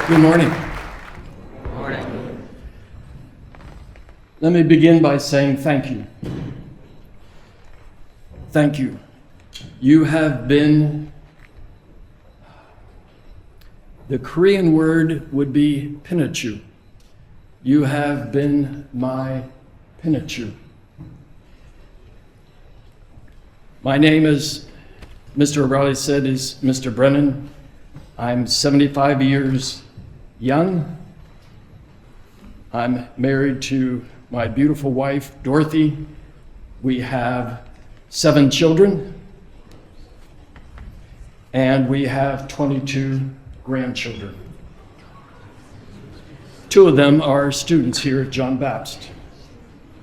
Good morning. Good morning. Let me begin by saying thank you. Thank you. You have been, the Korean word would be pinachu. You have been my pinachu. My name, as Mr. O'Reilly said, is Mr. Brennan. I'm 75 years young. I'm married to my beautiful wife, Dorothy. We have 7 children, and we have 22 grandchildren. 2 of them are students here at John Baptist.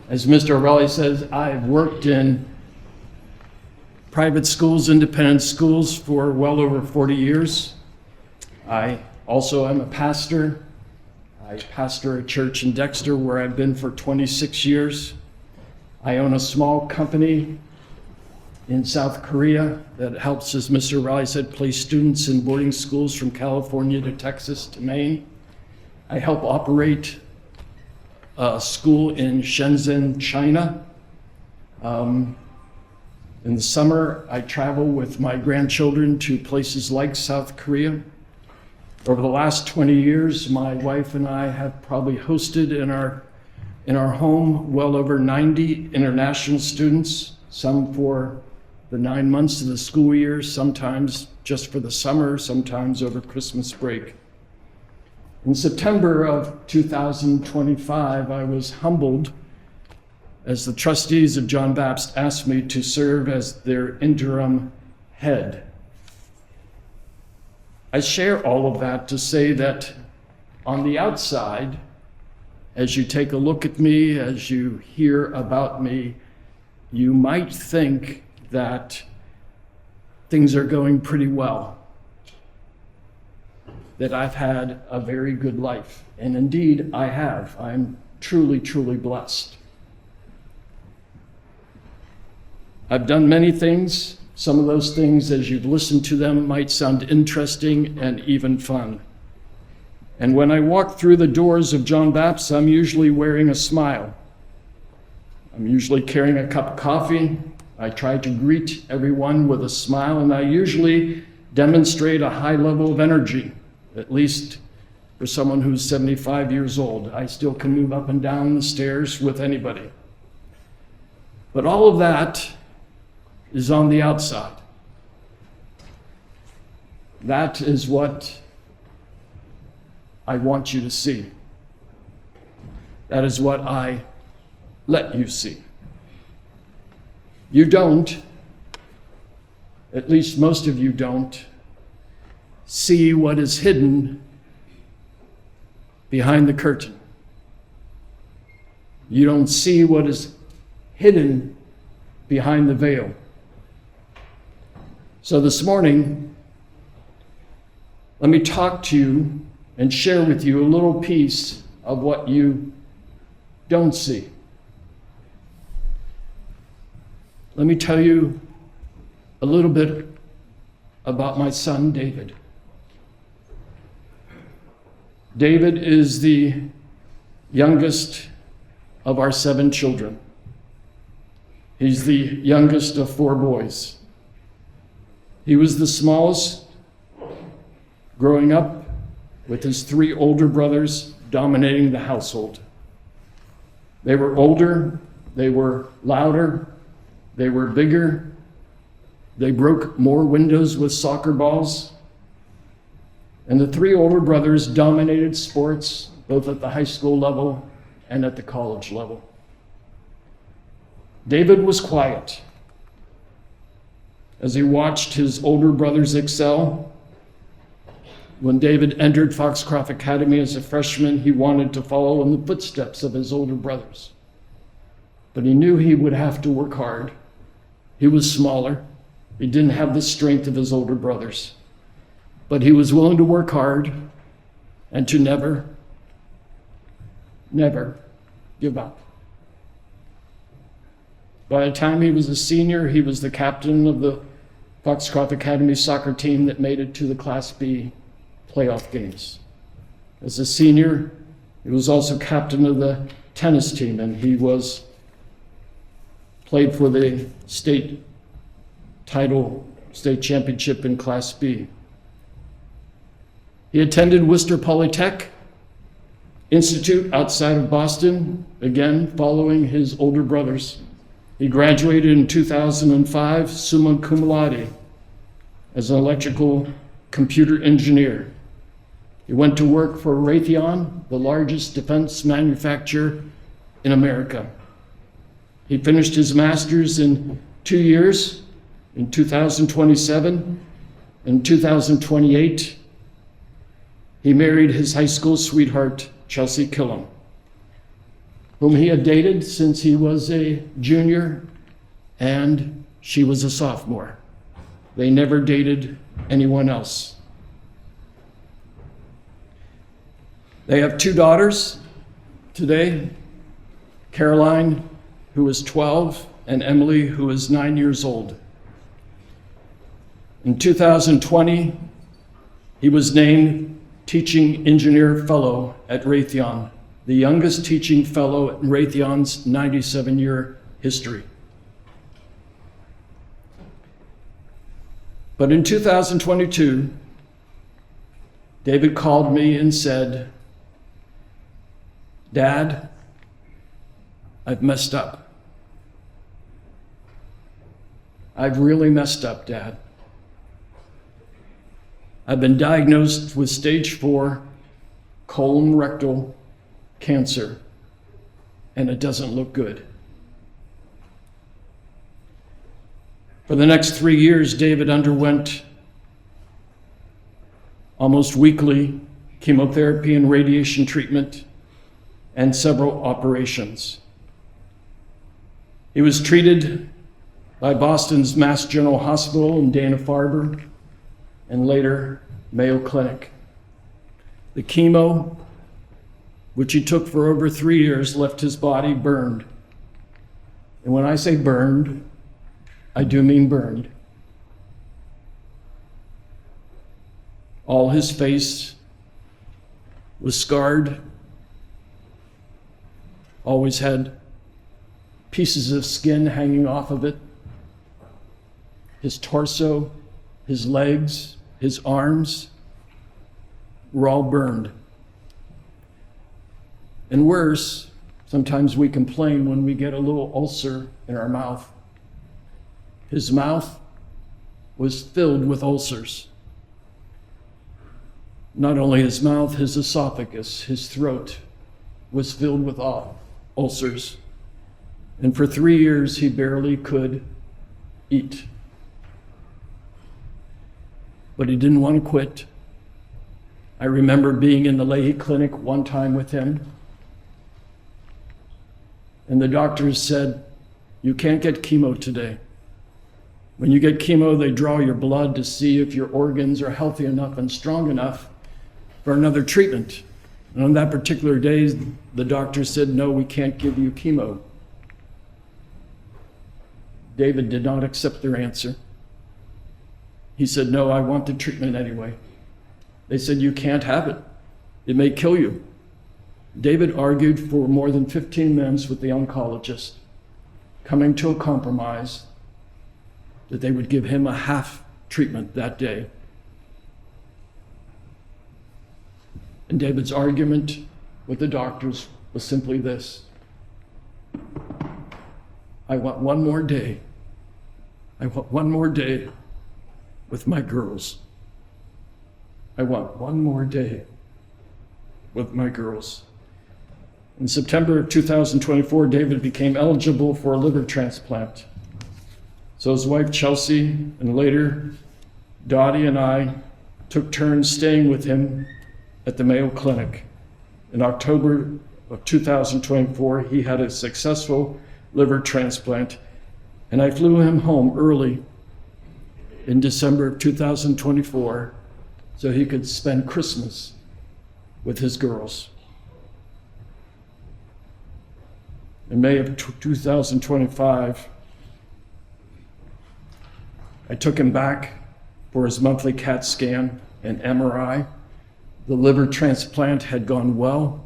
As Mr. O'Reilly says, I've worked in private schools, independent schools for well over 40 years. I also am a pastor. I pastor a church in Dexter where I've been for 26 years. I own a small company in South Korea that helps, as Mr. O'Reilly said, place students in boarding schools from California to Texas to Maine. I help operate a school in Shenzhen, China. In the summer, I travel with my grandchildren to places like South Korea. Over the last 20 years, my wife and I have probably hosted in our home well over 90 international students, some for the 9 months of the school year, sometimes just for the summer, sometimes over Christmas break. In September of 2025, I was humbled as the trustees of John Baptist asked me to serve as their interim head. I share all of that to say that on the outside, as you take a look at me, as you hear about me, you might think that things are going pretty well, that I've had a very good life. And indeed, I have. I'm truly, truly blessed. I've done many things. Some of those things, as you've listened to them, might sound interesting and even fun. And when I walk through the doors of John Baptist, I'm usually wearing a smile. I'm usually carrying a cup of coffee. I try to greet everyone with a smile, and I usually demonstrate a high level of energy, at least for someone who's 75 years old. I still can move up and down the stairs with anybody. But all of that is on the outside. That is what I want you to see. That is what I let you see. You don't, at least most of you don't, see what is hidden behind the curtain. You don't see what is hidden behind the veil. So this morning, let me talk to you and share with you a little piece of what you don't see. Let me tell you a little bit about my son, David. David is the youngest of our 7 children. He's the youngest of 4 boys. He was the smallest, growing up with his 3 older brothers dominating the household. They were older, they were louder, they were bigger, they broke more windows with soccer balls, and the 3 older brothers dominated sports both at the high school level and at the college level. David was quiet. As he watched his older brothers excel, when David entered Foxcroft Academy as a freshman, he wanted to follow in the footsteps of his older brothers. But he knew he would have to work hard. He was smaller. He didn't have the strength of his older brothers. But he was willing to work hard and to never, never give up. By the time he was a senior, he was the captain of the Foxcroft Academy soccer team that made it to the Class B playoff games. As a senior, he was also captain of the tennis team, and he played for the state championship in Class B. He attended Worcester Polytech Institute outside of Boston, again following his older brothers. He graduated in 2005 summa cum laude as an electrical computer engineer. He went to work for Raytheon, the largest defense manufacturer in America. He finished his master's in 2 years, in 2027 and 2028. He married his high school sweetheart, Chelsea Killam, whom he had dated since he was a junior and she was a sophomore. They never dated anyone else. They have 2 daughters today, Caroline, who is 12, and Emily, who is 9 years old. In 2020, he was named Teaching Engineer Fellow at Raytheon, the youngest teaching fellow in Raytheon's 97-year history. But in 2022, David called me and said, "Dad, I've messed up. I've really messed up, Dad. I've been diagnosed with stage 4 colon rectal cancer, and it doesn't look good." For the next 3 years, David underwent almost weekly chemotherapy and radiation treatment and several operations. He was treated by Boston's Mass General Hospital and Dana-Farber, and later Mayo Clinic. The chemo, which he took for over 3 years, left his body burned. And when I say burned, I do mean burned. All his face was scarred, always had pieces of skin hanging off of it. His torso, his legs, his arms were all burned. And worse, sometimes we complain when we get a little ulcer in our mouth. His mouth was filled with ulcers. Not only his mouth, his esophagus, his throat was filled with ulcers. And for 3 years, he barely could eat. But he didn't want to quit. I remember being in the Leahy Clinic one time with him, and the doctors said, "You can't get chemo today. When you get chemo, they draw your blood to see if your organs are healthy enough and strong enough for another treatment." And on that particular day, the doctor said, "No, we can't give you chemo." David did not accept their answer. He said, "No, I want the treatment anyway." They said, "You can't have it. It may kill you." David argued for more than 15 minutes with the oncologist, coming to a compromise that they would give him a half treatment that day. And David's argument with the doctors was simply this: "I want one more day. I want one more day with my girls. I want one more day with my girls." In September of 2024, David became eligible for a liver transplant. So his wife Chelsea, and later Dottie, and I took turns staying with him at the Mayo Clinic. In October of 2024, he had a successful liver transplant, and I flew him home early in December of 2024 so he could spend Christmas with his girls. In May of 2025, I took him back for his monthly CAT scan and MRI, The liver transplant had gone well.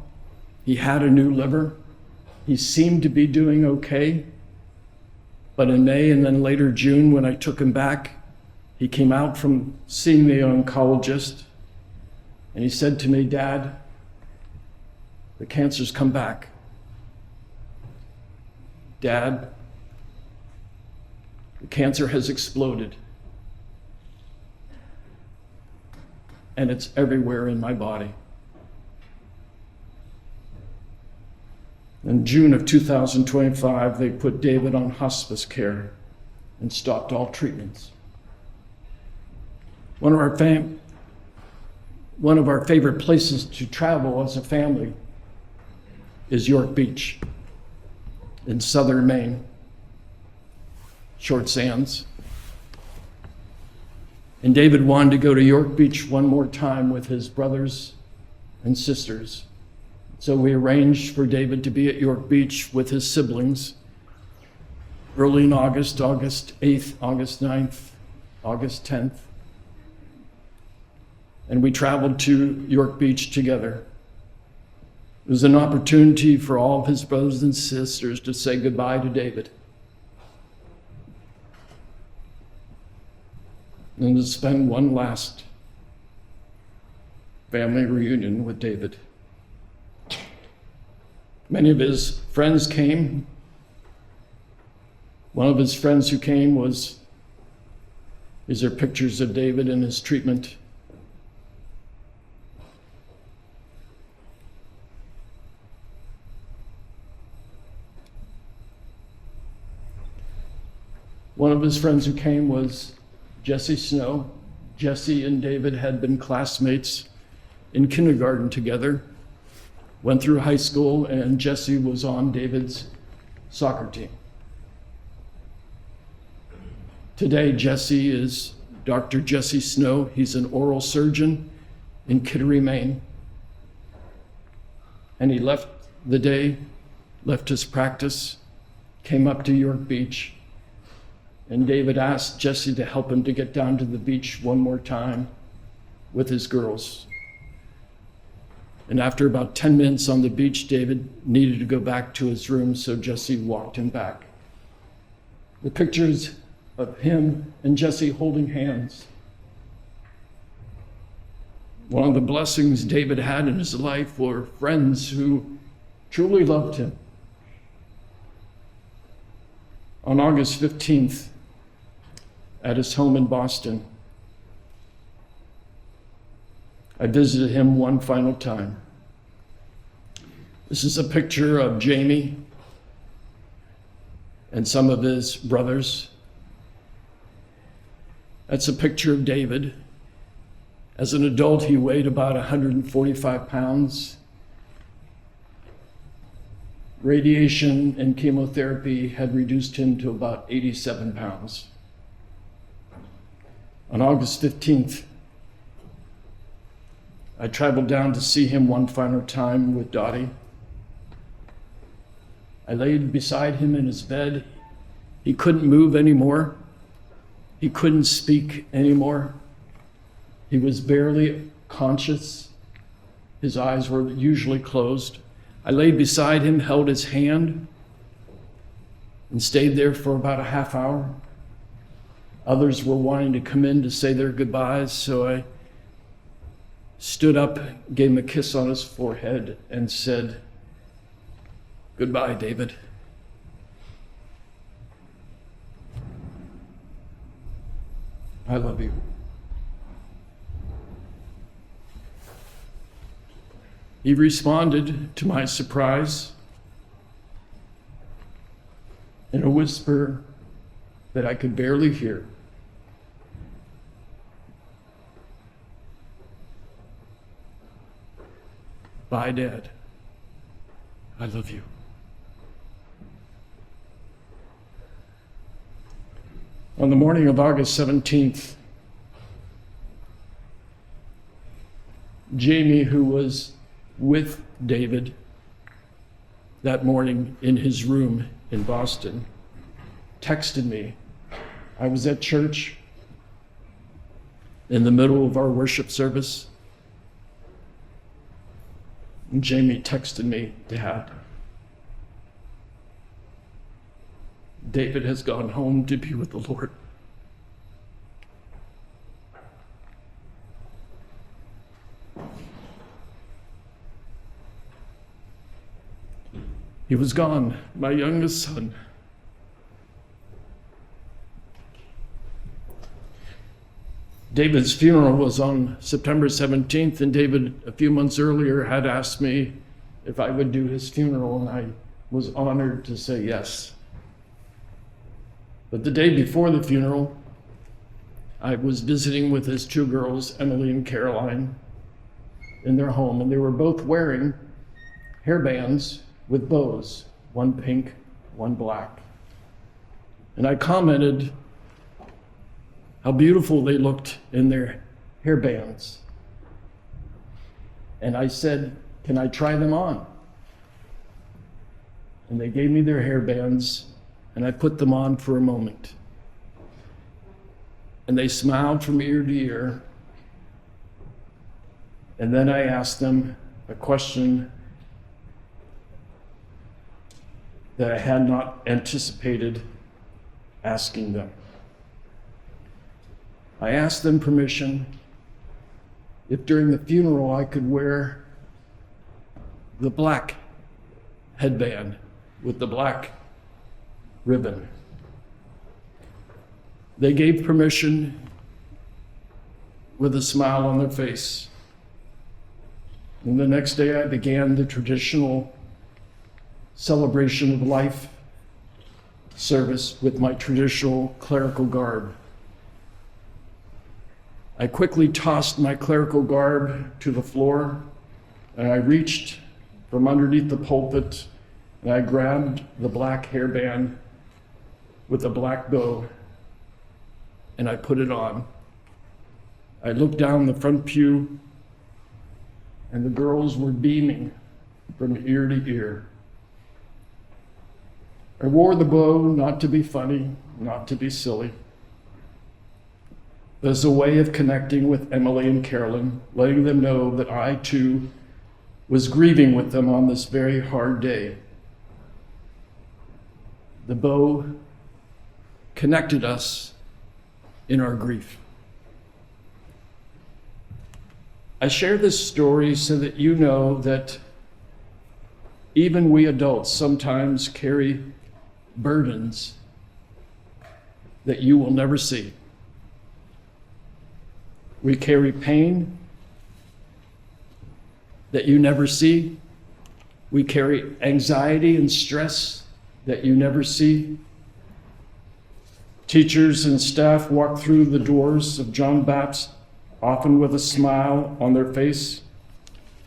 He had a new liver. He seemed to be doing okay. But in May and then later June, when I took him back, he came out from seeing the oncologist and he said to me, "Dad, the cancer's come back. Dad, the cancer has exploded. And it's everywhere in my body." In June of 2025, they put David on hospice care and stopped all treatments. One of our favorite places to travel as a family is York Beach in southern Maine, Short Sands. And David wanted to go to York Beach one more time with his brothers and sisters. So we arranged for David to be at York Beach with his siblings early in August, August 8th, August 9th, August 10th. And we traveled to York Beach together. It was an opportunity for all of his brothers and sisters to say goodbye to David and to spend one last family reunion with David. Many of his friends came. One of his friends who came these are pictures of David in his treatment. One of his friends who came was Jesse Snow. Jesse and David had been classmates in kindergarten together, went through high school, and Jesse was on David's soccer team. Today, Jesse is Dr. Jesse Snow. He's an oral surgeon in Kittery, Maine. And he left his practice, came up to York Beach, and David asked Jesse to help him to get down to the beach one more time with his girls. And after about 10 minutes on the beach, David needed to go back to his room, so Jesse walked him back. The pictures of him and Jesse holding hands. One of the blessings David had in his life were friends who truly loved him. On August 15th, at his home in Boston, I visited him one final time. This is a picture of Jamie and some of his brothers. That's a picture of David. As an adult, he weighed about 145 pounds. Radiation and chemotherapy had reduced him to about 87 pounds. On August 15th, I traveled down to see him one final time with Dottie. I laid beside him in his bed. He couldn't move anymore. He couldn't speak anymore. He was barely conscious. His eyes were usually closed. I laid beside him, held his hand, and stayed there for about a half hour. Others were wanting to come in to say their goodbyes, so I stood up, gave him a kiss on his forehead, and said, "Goodbye, David." I love you. He responded, to my surprise, in a whisper that I could barely hear. "Bye, Dad. I love you." On the morning of August 17th, Jamie, who was with David that morning in his room in Boston, texted me. I was at church in the middle of our worship service. And Jamie texted me, "Dad, David has gone home to be with the Lord." He was gone, my youngest son. David's funeral was on September 17th, and David, a few months earlier, had asked me if I would do his funeral, and I was honored to say yes. But the day before the funeral, I was visiting with his two girls, Emily and Caroline, in their home, and they were both wearing hairbands with bows, one pink, one black. And I commented how beautiful they looked in their hairbands. And I said, "Can I try them on?" And they gave me their hairbands, and I put them on for a moment. And they smiled from ear to ear. And then I asked them a question that I had not anticipated asking them. I asked them permission if during the funeral I could wear the black headband with the black ribbon. They gave permission with a smile on their face. And the next day I began the traditional celebration of life service with my traditional clerical garb. I quickly tossed my clerical garb to the floor, and I reached from underneath the pulpit, and I grabbed the black hairband with the black bow, and I put it on. I looked down the front pew, and the girls were beaming from ear to ear. I wore the bow not to be funny, not to be silly, but as a way of connecting with Emily and Carolyn, letting them know that I too was grieving with them on this very hard day. The bow connected us in our grief. I share this story so that you know that even we adults sometimes carry burdens that you will never see. We carry pain that you never see. We carry anxiety and stress that you never see. Teachers and staff walk through the doors of John Baptist, often with a smile on their face,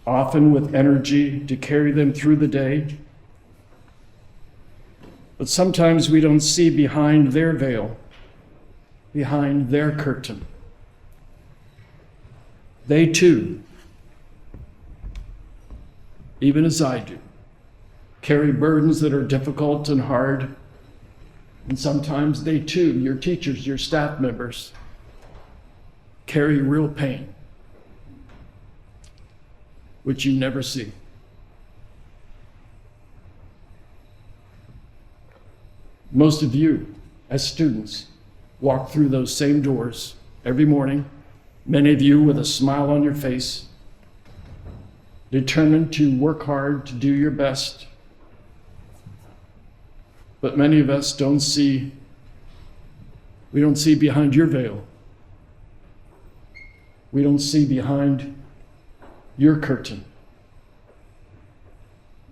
often with energy to carry them through the day. But sometimes we don't see behind their veil, behind their curtain. They too, even as I do, carry burdens that are difficult and hard. And sometimes they too, your teachers, your staff members, carry real pain, which you never see. Most of you, as students, walk through those same doors every morning, many of you with a smile on your face, determined to work hard to do your best. But many of us don't see behind your veil. We don't see behind your curtain.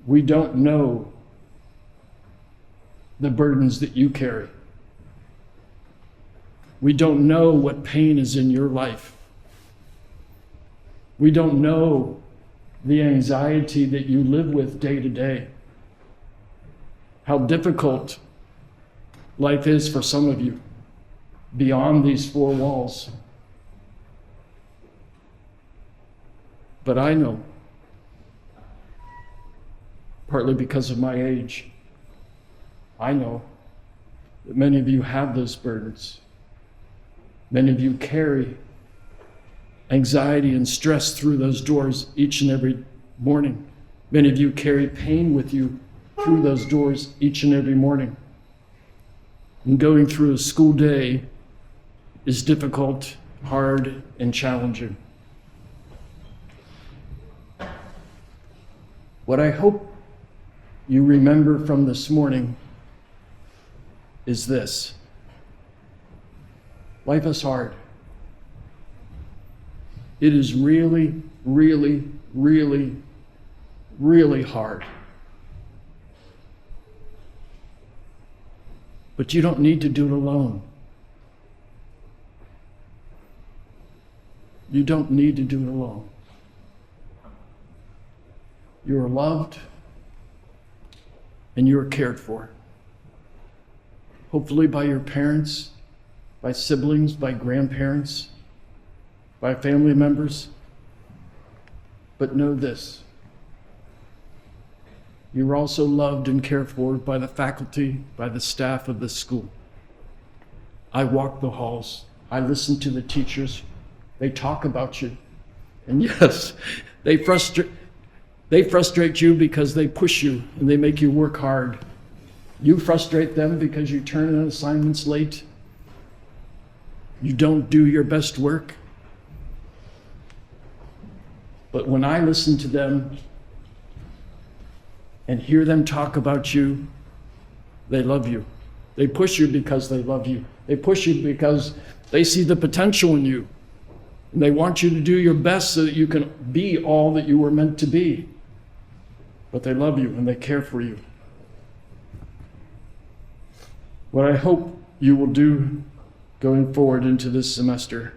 We don't know the burdens that you carry. We don't know what pain is in your life. We don't know the anxiety that you live with day to day. How difficult life is for some of you beyond these four walls. But I know, partly because of my age, I know that many of you have those burdens. Many of you carry anxiety and stress through those doors each and every morning. Many of you carry pain with you through those doors each and every morning. And going through a school day is difficult, hard, and challenging. What I hope you remember from this morning is this: life is hard. It is really, really, really, really hard. But you don't need to do it alone. You don't need to do it alone. You are loved and you are cared for. Hopefully by your parents, by siblings, by grandparents, by family members. But know this: you're also loved and cared for by the faculty, by the staff of the school. I walk the halls. I listen to the teachers. They talk about you. And yes, they frustrate you because they push you and they make you work hard. You frustrate them because you turn in assignments late. You don't do your best work. But when I listen to them and hear them talk about you, they love you. They push you because they love you. They push you because they see the potential in you. And they want you to do your best so that you can be all that you were meant to be. But they love you and they care for you. What I hope you will do going forward into this semester: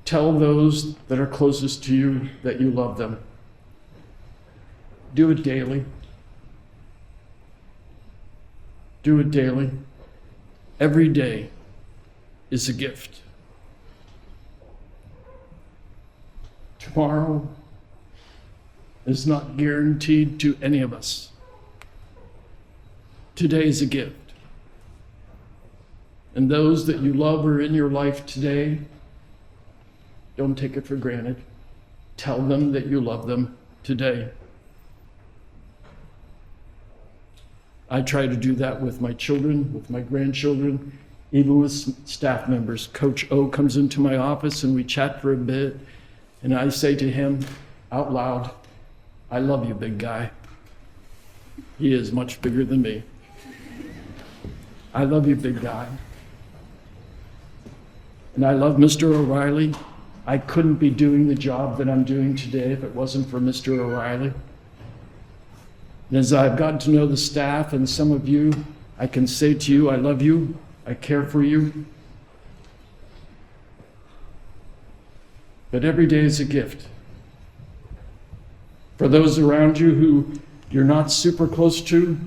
tell those that are closest to you that you love them. Do it daily. Do it daily. Every day is a gift. Tomorrow is not guaranteed to any of us. Today is a gift. And those that you love are in your life today, don't take it for granted. Tell them that you love them today. I try to do that with my children, with my grandchildren, even with staff members. Coach O comes into my office and we chat for a bit, and I say to him out loud, "I love you, big guy." He is much bigger than me. I love you, big guy. And I love Mr. O'Reilly. I couldn't be doing the job that I'm doing today if it wasn't for Mr. O'Reilly. And as I've gotten to know the staff and some of you, I can say to you, I love you, I care for you. But every day is a gift. For those around you who you're not super close to,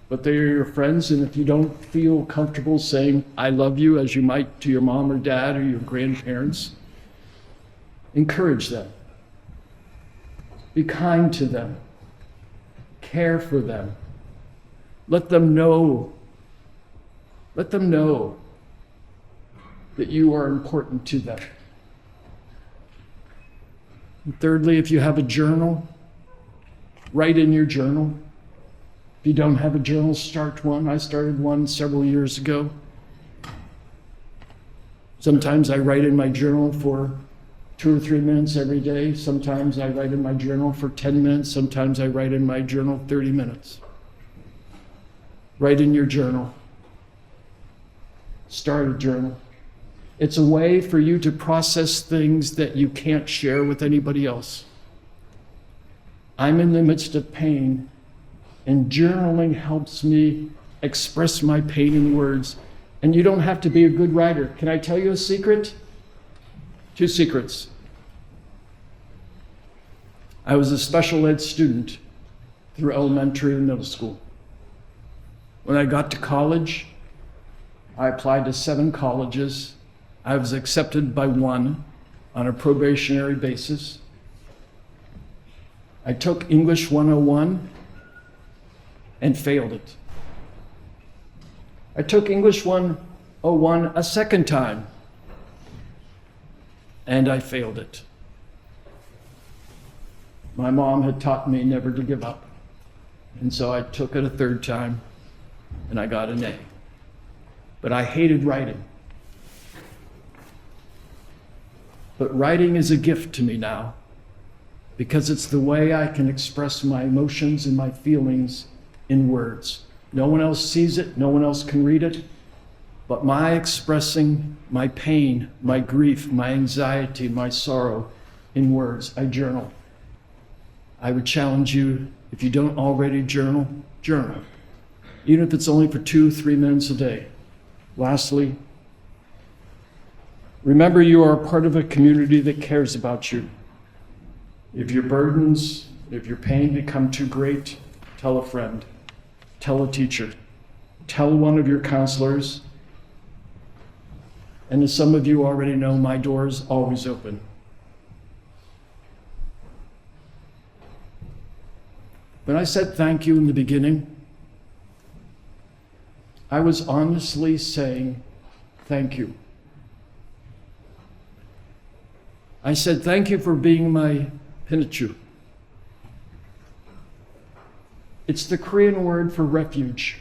but they are your friends, and if you don't feel comfortable saying, I love you, as you might to your mom or dad or your grandparents, encourage them. Be kind to them. Care for them. Let them know that you are important to them. And thirdly, if you have a journal, write in your journal. If you don't have a journal, start one. I started one several years ago. Sometimes I write in my journal for 2 or 3 minutes every day. Sometimes I write in my journal for 10 minutes. Sometimes I write in my journal 30 minutes. Write in your journal. Start a journal. It's a way for you to process things that you can't share with anybody else. I'm in the midst of pain, and journaling helps me express my pain in words. And you don't have to be a good writer. Can I tell you a secret? 2 secrets. I was a special ed student through elementary and middle school. When I got to college, I applied to 7 colleges. I was accepted by 1 on a probationary basis. I took English 101 and failed it. I took English 101 a second time, and I failed it. My mom had taught me never to give up. And so I took it a third time and I got an A. But I hated writing. But writing is a gift to me now because it's the way I can express my emotions and my feelings in words. No one else sees it, no one else can read it, but my expressing my pain, my grief, my anxiety, my sorrow in words, I journal. I would challenge you, if you don't already journal, journal. Even if it's only for 2-3 minutes a day. Lastly, remember you are a part of a community that cares about you. If your burdens, if your pain become too great, tell a friend, tell a teacher, tell one of your counselors. And as some of you already know, my door is always open. When I said thank you in the beginning, I was honestly saying thank you. I said thank you for being my pinichu. It's the Korean word for refuge.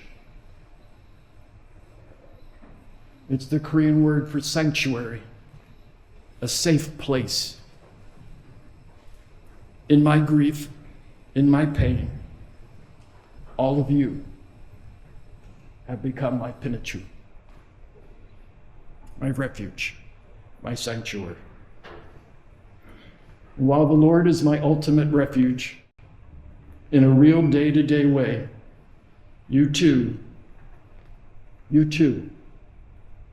It's the Korean word for sanctuary, a safe place. In my grief, in my pain, all of you have become my pinichu, my refuge, my sanctuary. And while the Lord is my ultimate refuge, in a real day-to-day way, you too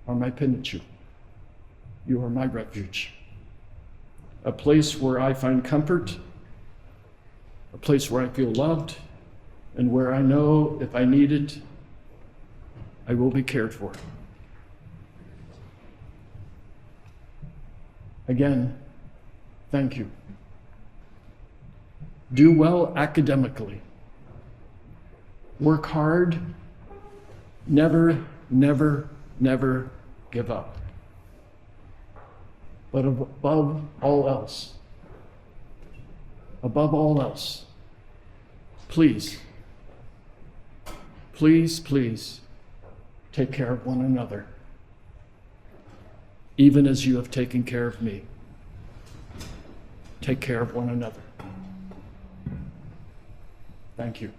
are my pinichu. You are my refuge. A place where I find comfort, a place where I feel loved, and where I know if I need it, I will be cared for. Again, thank you. Do well academically. Work hard. Never, never, never give up. But above all else, please, please, please take care of one another, even as you have taken care of me. Take care of one another. Thank you.